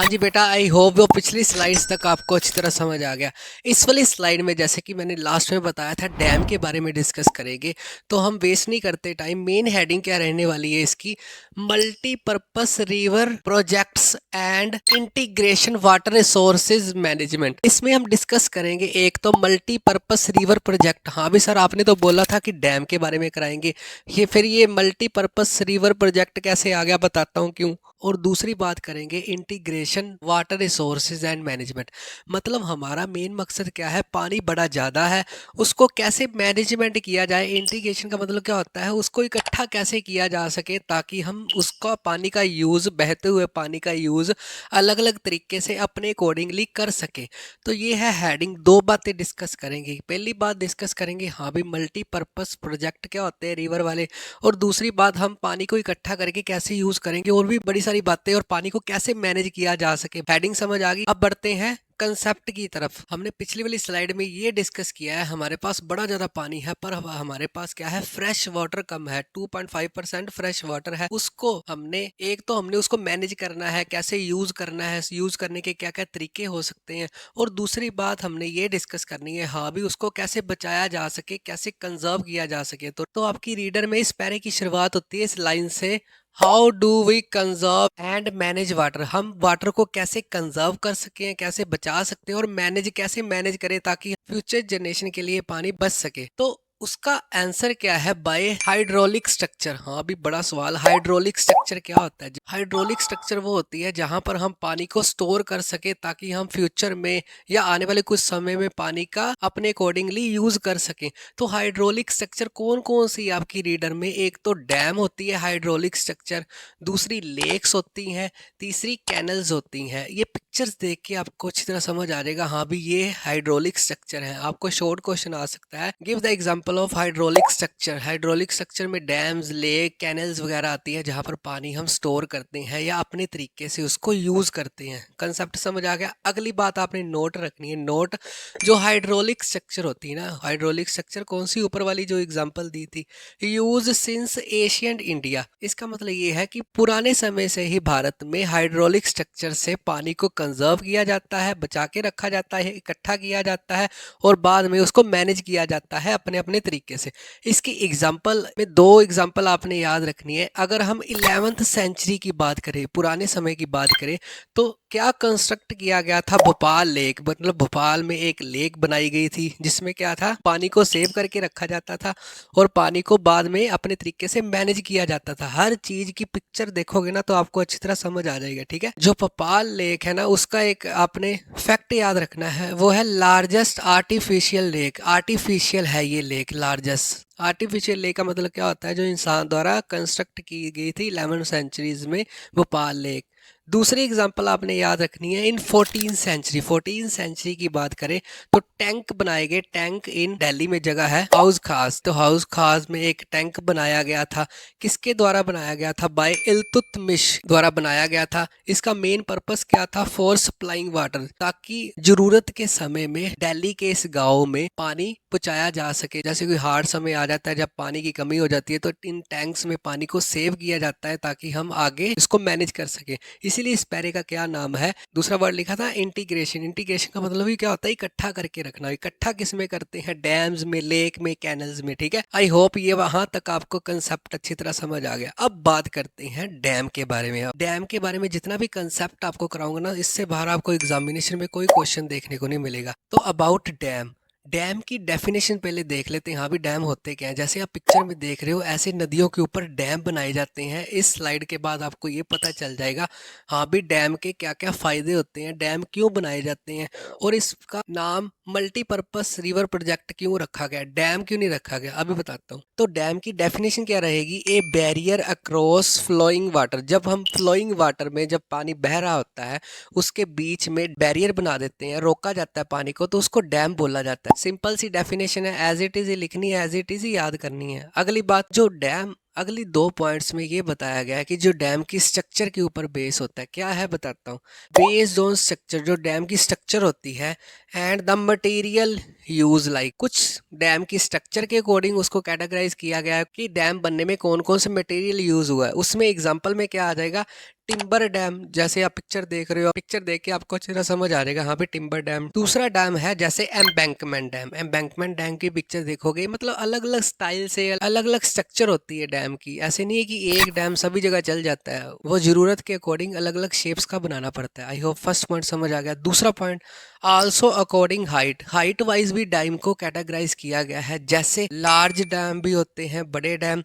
हाँ जी बेटा, I hope वो पिछली स्लाइड्स तक आपको अच्छी तरह समझ आ गया। इस वाली स्लाइड में जैसे कि मैंने लास्ट में बताया था, डैम के बारे में डिस्कस करेंगे। तो हम वेस्ट नहीं करते टाइम, मेन हेडिंग क्या रहने वाली है इसकी, multipurpose river projects and integration water resources management. इसमें हम डिस्कस करेंगे एक तो मल्टीपर्पस रिवर प्रोजेक्ट। हाँ भी सर, आपने तो बोला था कि डैम के बारे में कराएंगे, ये मल्टीपर्पस रिवर प्रोजेक्ट कैसे आ गया, बताता हूँ क्यों। और दूसरी बात करेंगे integration water resources and management. मतलब हमारा मेन मकसद क्या है, पानी बड़ा ज़्यादा है, उसको कैसे मैनेजमेंट किया जाए। इंटीग्रेशन का मतलब क्या होता है, उसको इकट्ठा कैसे किया जा सके ताकि हम उसका पानी का यूज़, बहते हुए पानी का यूज़ अलग अलग तरीके से अपने अकॉर्डिंगली कर सके। तो ये है हेडिंग। दो बातें डिस्कस करेंगे। पहली बात डिस्कस करेंगे हाँ भी मल्टीपर्पस प्रोजेक्ट क्या होते हैं रिवर वाले, और दूसरी बात हम पानी को इकट्ठा करके कैसे यूज करेंगे, और भी बड़ी सारी बातें, और पानी को कैसे मैनेज किया जा सके। हेडिंग समझ आ गई। अब बढ़ते हैं कंसेप्ट की तरफ। हमने पिछली वाली स्लाइड में ये डिस्कस किया है, हमारे पास बड़ा ज्यादा पानी है पर हमारे पास क्या है, फ्रेश वाटर कम है। 2.5% फ्रेश वाटर है, उसको हमने उसको मैनेज करना है, कैसे यूज करना है, यूज करने के क्या क्या तरीके हो सकते हैं। और दूसरी बात हमने ये डिस्कस करनी है हाँ भी उसको कैसे बचाया जा सके, कैसे कंजर्व किया जा सके। तो आपकी रीडर में इस पैरे की शुरुआत होती है इस लाइन से, how do we conserve and manage water. हम वाटर को कैसे कंजर्व कर सकें, कैसे बचा सकते हैं, और कैसे मैनेज करें ताकि फ्यूचर जनरेशन के लिए पानी बच सके। तो उसका आंसर क्या है, बाय हाइड्रोलिक स्ट्रक्चर। हाँ अभी बड़ा सवाल, हाइड्रोलिक स्ट्रक्चर क्या होता है। हाइड्रोलिक स्ट्रक्चर वो होती है जहां पर हम पानी को स्टोर कर सके ताकि हम फ्यूचर में या आने वाले कुछ समय में पानी का अपने अकॉर्डिंगली यूज कर सकें। तो हाइड्रोलिक स्ट्रक्चर कौन कौन सी आपकी रीडर में, एक तो डैम होती है हाइड्रोलिक स्ट्रक्चर, दूसरी लेक्स होती हैं, तीसरी कैनल्स होती हैं। ये पिक्चर्स देख के आपको अच्छी तरह समझ आ जाएगा हाँ भी ये हाइड्रोलिक स्ट्रक्चर है। आपको शॉर्ट क्वेश्चन आ सकता है, give the example of hydraulic structure. Hydraulic structure में डैम्स, लेक, कैनल्स वगैरह आती है जहां पर पानी हम स्टोर करते हैं या अपने तरीके से उसको यूज करते हैं। कंसेप्ट समझ आ गया। अगली बात आपने नोट रखनी है, नोट जो हाइड्रोलिक स्ट्रक्चर होती है ना, हाइड्रोलिक स्ट्रक्चर कौन सी, ऊपर वाली जो एग्जांपल दी थी, यूज सिंस एशियंट इंडिया। इसका मतलब ये है कि पुराने समय से ही भारत में हाइड्रोलिक स्ट्रक्चर से पानी को कंजर्व किया जाता है, बचा के रखा जाता है, इकट्ठा किया जाता है, और बाद में उसको मैनेज किया जाता है अपने अपने तरीके से। इसकी एग्जांपल में दो एग्जांपल आपने याद रखनी है। अगर हम 11th सेंचुरी की बात करें, पुराने समय की बात करें, तो क्या कंस्ट्रक्ट किया गया था, भोपाल लेक। मतलब भोपाल में एक लेक बनाई गई थी जिसमें क्या था, पानी को सेव करके रखा जाता था और पानी को बाद में अपने तरीके से मैनेज किया जाता था। हर चीज की पिक्चर देखोगे ना तो आपको अच्छी तरह समझ आ जाएगा, ठीक है। जो भोपाल लेक है ना, उसका एक आपने फैक्ट याद रखना है, वो है लार्जेस्ट आर्टिफिशियल लेक। आर्टिफिशियल है ये लेक, लार्जेस्ट आर्टिफिशियल लेक का मतलब क्या होता है, जो इंसान द्वारा कंस्ट्रक्ट की गई थी 11 सेंचुरीज में, भोपाल लेक। दूसरी एग्जांपल आपने याद रखनी है, इन 14 सेंचुरी की बात करें तो टैंक बनाए गए। टैंक इन दिल्ली में जगह है हाउस खास, तो हाउस खास में एक टैंक बनाया गया था। किसके द्वारा बनाया गया था, बाय इल्तुतमिश द्वारा बनाया गया था। इसका मेन पर्पस क्या था, फॉर सप्लाइंग वाटर, ताकि जरूरत के समय में दिल्ली के इस गांव में पानी पहुंचाया जा सके। जैसे कोई हार्ड समय आ जाता है, जब पानी की कमी हो जाती है, तो इन टैंक्स में पानी को सेव किया जाता है ताकि हम आगे इसको मैनेज कर सके। इसीलिए इस पैरे का क्या नाम है, दूसरा वर्ड लिखा था इंटीग्रेशन। इंटीग्रेशन का मतलब ही क्या होता है, इकट्ठा करके रखना। इकट्ठा किस में करते हैं, डैम्स में, लेक में, कैनल्स में, ठीक है। आई होप ये वहां तक आपको कंसेप्ट अच्छी तरह समझ आ गया। अब बात करते हैं डैम के बारे में। डैम के बारे में जितना भी कंसेप्ट आपको कराऊंगा ना, इससे बाहर आपको एग्जामिनेशन में कोई क्वेश्चन देखने को नहीं मिलेगा। तो अबाउट डैम, डैम की डेफिनेशन पहले देख लेते हैं। हाँ भी डैम होते क्या हैं, जैसे आप पिक्चर में देख रहे हो ऐसे नदियों के ऊपर डैम बनाए जाते हैं। इस स्लाइड के बाद आपको ये पता चल जाएगा हाँ भी डैम के क्या क्या फायदे होते हैं, डैम क्यों बनाए जाते हैं, और इसका नाम मल्टीपर्पस रिवर प्रोजेक्ट क्यों रखा गया, डैम क्यों नहीं रखा गया, अभी बताता हूँ। तो डैम की डेफिनेशन क्या रहेगी, a barrier across flowing water. जब हम फ्लोइंग वाटर में, जब पानी बह रहा होता है, उसके बीच में बैरियर बना देते हैं, रोका जाता है पानी को, तो उसको डैम बोला जाता है। सिंपल सी डेफिनेशन है, एज इट इज ही लिखनी है, एज इट इज ही याद करनी है। अगली बात, जो डैम, अगली दो पॉइंट्स में ये बताया गया है कि जो डैम की स्ट्रक्चर के ऊपर बेस होता है, क्या है बताता हूँ। बेस्ड ऑन स्ट्रक्चर, जो डैम की स्ट्रक्चर होती है, and the material use like. कुछ डैम की स्ट्रक्चर के अकॉर्डिंग उसको कैटेगराइज किया गया है कि डैम बनने में कौन कौन से मटेरियल यूज हुआ है। उसमें एग्जांपल में क्या आ जाएगा, टिम्बर डैम, जैसे आप पिक्चर देख रहे हो, पिक्चर देख के आपको अच्छी तरह समझ आ जाएगा, हाँ पे टिम्बर डैम। दूसरा डैम है जैसे एम्बैंकमेंट डैम। एम्बैंकमेंट डैम की पिक्चर देखोगे, मतलब अलग अलग स्टाइल से अलग अलग स्ट्रक्चर होती है डैम की। ऐसे नहीं है कि एक डैम सभी जगह चल जाता है, वो जरूरत के अकॉर्डिंग अलग अलग शेप्स का बनाना पड़ता है। आई होप फर्स्ट पॉइंट समझ आ गया। दूसरा point, also according height, height wise भी डैम को कैटेगराइज किया गया है। जैसे लार्ज डैम भी होते हैं, बड़े डैम,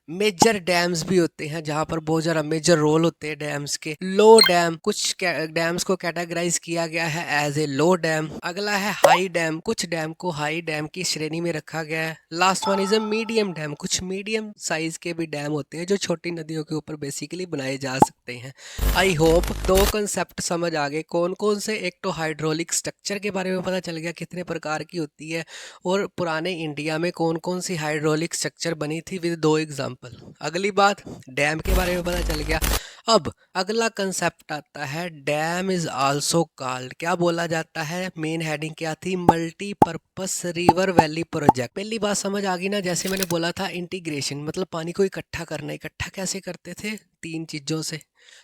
मेजर डैम्स भी होते हैं जहां पर बहुत ज़्यादा मेजर रोल होते हैं डैम्स के। लो डैम, कुछ डैम्स को कैटेगराइज किया गया है एज ए लो डैम। अगला है हाई डैम, कुछ डैम को हाई डैम की श्रेणी में रखा गया है। Last one is a medium dam, कुछ मीडियम साइज के भी डैम होते हैं जो छोटी नदियों के ऊपर बेसिकली बनाए जा सकते हैं। आई होप दो कंसेप्ट समझ आ गए कौन कौन से। एक तो हाइड्रोलिक स्ट्रक्चर के बारे में पता चल गया कितने प्रकार की होती है, और पुराने इंडिया में कौन कौन सी हाइड्रोलिक स्ट्रक्चर बनी थी विद दो एग्जाम्पल। अगली बात, डैम के बारे में पता चल गया। अब अगला कंसेप्ट आता है, डैम इज आल्सो कॉल्ड, क्या बोला जाता है, मेन हेडिंग क्या थी, मल्टीपर्पस रिवर वैली प्रोजेक्ट। पहली बात समझ आ गई ना, जैसे मैंने बोला था इंटीग्रेशन, मतलब पानी को इकट्ठा करना। इकट्ठा कैसे करते थे, तीन चीजों से।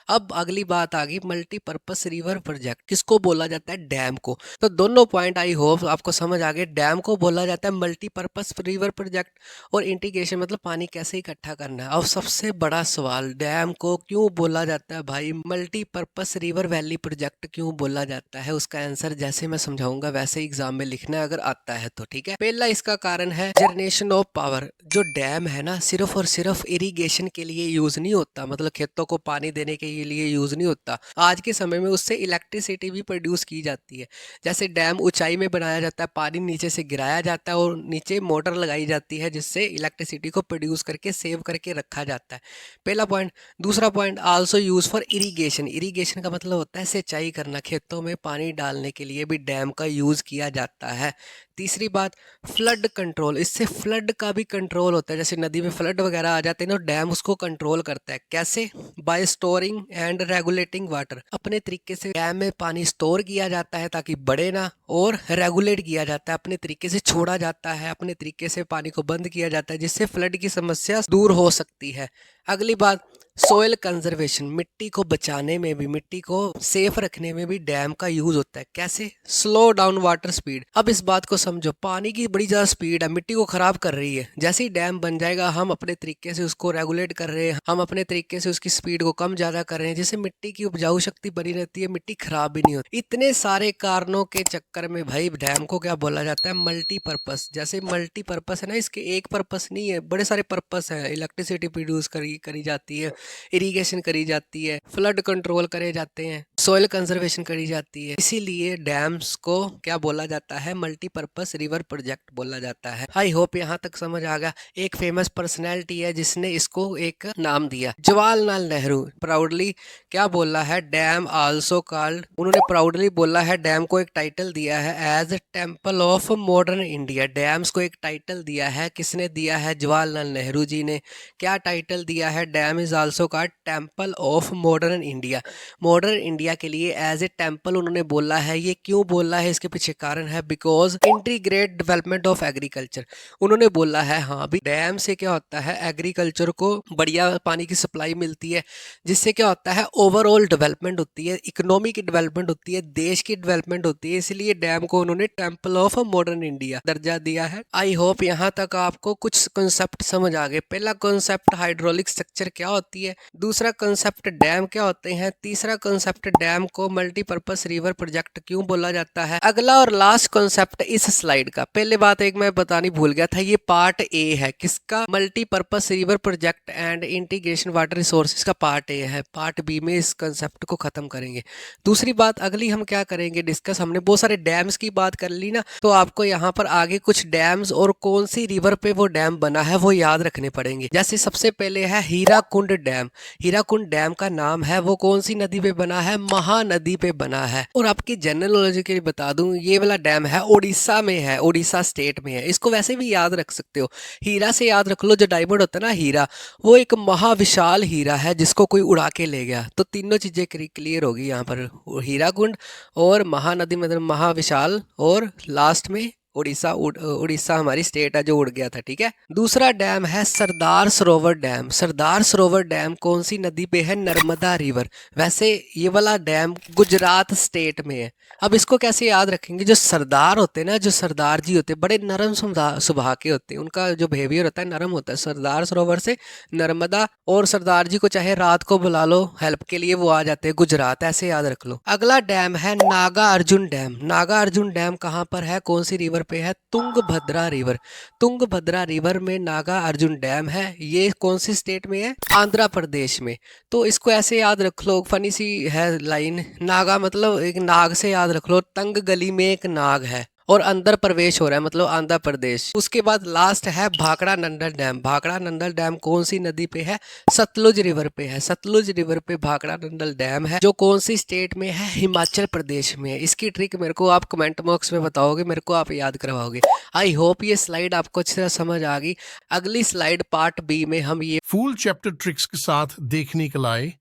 अब अगली बात आ गई मल्टीपर्पस रिवर प्रोजेक्ट, किसको बोला जाता है, डैम को। तो दोनों पॉइंट आई होप आपको समझ आ गए। डैम को बोला जाता है मल्टीपर्पस रिवर प्रोजेक्ट, और इंटीग्रेशन मतलब पानी कैसे इकट्ठा करना है। अब सबसे बड़ा सवाल, डैम को क्यों बोला जाता है भाई मल्टीपर्पस रिवर वैली प्रोजेक्ट, क्यों बोला जाता है? उसका आंसर जैसे मैं समझाऊंगा वैसे एग्जाम में लिखना है, अगर आता है तो ठीक है। पहला इसका कारण है जनरेशन ऑफ पावर। जो डैम है ना, सिर्फ और सिर्फ इरिगेशन के लिए यूज नहीं होता, मतलब खेतों को पानी देने के लिए यूज नहीं होता। आज के समय में उससे इलेक्ट्रिसिटी भी प्रोड्यूस की जाती है। जैसे डैम ऊंचाई में बनाया जाता है, पानी नीचे से गिराया जाता है और नीचे मोटर लगाई जाती है जिससे इलेक्ट्रिसिटी को प्रोड्यूस करके सेव करके रखा जाता है। पहला पॉइंट। दूसरा point, also use for irrigation. Irrigation का मतलब होता है सिंचाई करना, खेतों में पानी डालने के लिए भी डैम का यूज किया जाता है। तीसरी बात, फ्लड कंट्रोल। इससे फ्लड का भी कंट्रोल होता है। जैसे नदी में फ्लड वगैरह आ जाते हैं ना, डैम उसको कंट्रोल करता है। कैसे? Bye storing and regulating water. अपने तरीके से डैम में पानी स्टोर किया जाता है ताकि बढ़े ना, और रेगुलेट किया जाता है, अपने तरीके से छोड़ा जाता है, अपने तरीके से पानी को बंद किया जाता है, जिससे फ्लड की समस्या दूर हो सकती है। अगली बात, सोयल कंजर्वेशन। मिट्टी को बचाने में भी, मिट्टी को सेफ रखने में भी डैम का यूज होता है। कैसे? Slow down water speed. अब इस बात को समझो, पानी की बड़ी ज्यादा स्पीड है, मिट्टी को खराब कर रही है। जैसे ही डैम बन जाएगा, हम अपने तरीके से उसको रेगुलेट कर रहे हैं, हम अपने तरीके से उसकी स्पीड को कम ज्यादा कर रहे हैं, जिससे मिट्टी की उपजाऊ शक्ति बनी रहती है, मिट्टी खराब भी नहीं होती। इतने सारे कारणों के चक्कर में भाई डैम को क्या बोला जाता है, मल्टीपर्पस। जैसे मल्टीपर्पस है ना, इसके एक पर्पस नहीं है, बड़े सारे पर्पस है। इलेक्ट्रिसिटी प्रोड्यूस करी जाती है, इरिगेशन करी जाती है, फ्लड कंट्रोल करे जाते हैं, सॉइल कंजर्वेशन करी जाती है। इसीलिए डैम्स को क्या बोला जाता है, मल्टीपर्पस रिवर प्रोजेक्ट बोला जाता है। आई होप यहाँ तक समझ आ गया। एक फेमस पर्सनैलिटी है जिसने इसको एक नाम दिया, जवाहरलाल नेहरू। प्राउडली क्या बोला है, डैम आल्सो कॉल्ड, उन्होंने प्राउडली बोला है, डैम को एक टाइटल दिया है as temple of modern India. Dams को एक टाइटल दिया है, किसने दिया है, जवाहरलाल नेहरू जी ने। क्या टाइटल दिया है, dam is also called temple of modern India. Modern India के लिए एज ए टेम्पल उन्होंने बोला है। ये क्यों बोला है, इसके पीछे कारण है, because integrate development of agriculture. उन्होंने बोला है हाँ भी, डैम से क्या होता है, एग्रीकल्चर को बढ़िया पानी की सप्लाई मिलती है, जिससे क्या होता है, ओवरऑल डेवलपमेंट होती है, इकोनॉमी की डेवलपमेंट होती है, देश की डेवलपमेंट होती है। इसलिए डैम को उन्होंने टेम्पल ऑफ मॉडर्न इंडिया दर्जा दिया है। आई होप यहाँ तक आपको कुछ कंसेप्ट समझ आ गए। पहला कंसेप्ट हाइड्रोलिक स्ट्रक्चर क्या होती है, दूसरा कंसेप्ट डैम क्या होते हैं, तीसरा कंसेप्ट डैम को मल्टीपर्पस रिवर प्रोजेक्ट क्यों बोला जाता है। अगला और लास्ट कंसेप्ट इस स्लाइड का, पहले बात एक मैं बतानी भूल गया था, ये पार्ट ए है किसका, multipurpose river project and integration water resources का पार्ट ए है। पार्ट बी में इस कंसेप्ट को खत्म करेंगे। दूसरी बात, अगली हम क्या करेंगे डिस्कस, हमने बहुत सारे डैम्स की बात कर ली ना, तो आपको यहाँ पर आगे कुछ डैम्स और कौन सी रिवर पे वो डैम बना है वो याद रखने पड़ेंगे। जैसे सबसे पहले है हीराकुंड डैम। हीराकुंड डैम का नाम है, वो कौन सी नदी पे बना है, महानदी पे बना है। और आपकी जनरल नॉलेज के लिए बता दूं, ये वाला डैम है उड़ीसा में है, उड़ीसा स्टेट में है। इसको वैसे भी याद रख सकते हो, हीरा से याद रख लो, जो डायमंड होता है ना हीरा, वो एक महाविशाल हीरा है जिसको कोई उड़ा के ले गया। तो तीनों चीजें क्लियर होगी यहाँ पर, हीराकुंड और महानदी मतलब महाविशाल, और लास्ट में उड़ीसा हमारी स्टेट है जो उड़ गया था, ठीक है। दूसरा डैम है सरदार सरोवर डैम। सरदार सरोवर डैम कौन सी नदी पे है? नर्मदा रिवर। वैसे ये वाला डैम गुजरात स्टेट में है। अब इसको कैसे याद रखेंगे? जो सरदार होते हैं ना, जो सरदार जी होते हैं, बड़े नरम स्वभाव के होते हैं, उनका जो बिहेवियर होता है नरम होता है। सरदार सरोवर से नर्मदा, और सरदार जी को चाहे रात को बुला लो हेल्प के लिए, वो आ जाते हैं गुजरात, ऐसे याद रख लो। अगला डैम है नागा अर्जुन डैम। नागा अर्जुन डैम कहाँ पर है? कौन सी रिवर पे है? तुंगभद्रा रिवर। तुंगभद्रा रिवर में नागा अर्जुन डैम है। ये कौन सी स्टेट में है? आंध्र प्रदेश में। तो इसको ऐसे याद रख लो, फनी सी है लाइन, नागा मतलब एक नाग से याद रख लो, तंग गली में एक नाग है और अंदर प्रवेश हो रहा है, मतलब आंध्र प्रदेश। उसके बाद लास्ट है भाखड़ा नंदल डैम। भाखड़ा नंदल डैम कौन सी नदी पे है? सतलुज रिवर पे है। सतलुज रिवर पे भाखड़ा नंदल डैम है, जो कौन सी स्टेट में है? हिमाचल प्रदेश में है। इसकी ट्रिक मेरे को आप कमेंट बॉक्स में बताओगे, मेरे को आप याद करवाओगे। आई होप ये स्लाइड आपको अच्छी तरह समझ आ गई। अगली स्लाइड पार्ट बी में हम ये फुल चैप्टर ट्रिक्स के साथ देखने के लिए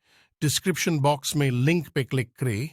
डिस्क्रिप्शन बॉक्स में लिंक पे क्लिक करें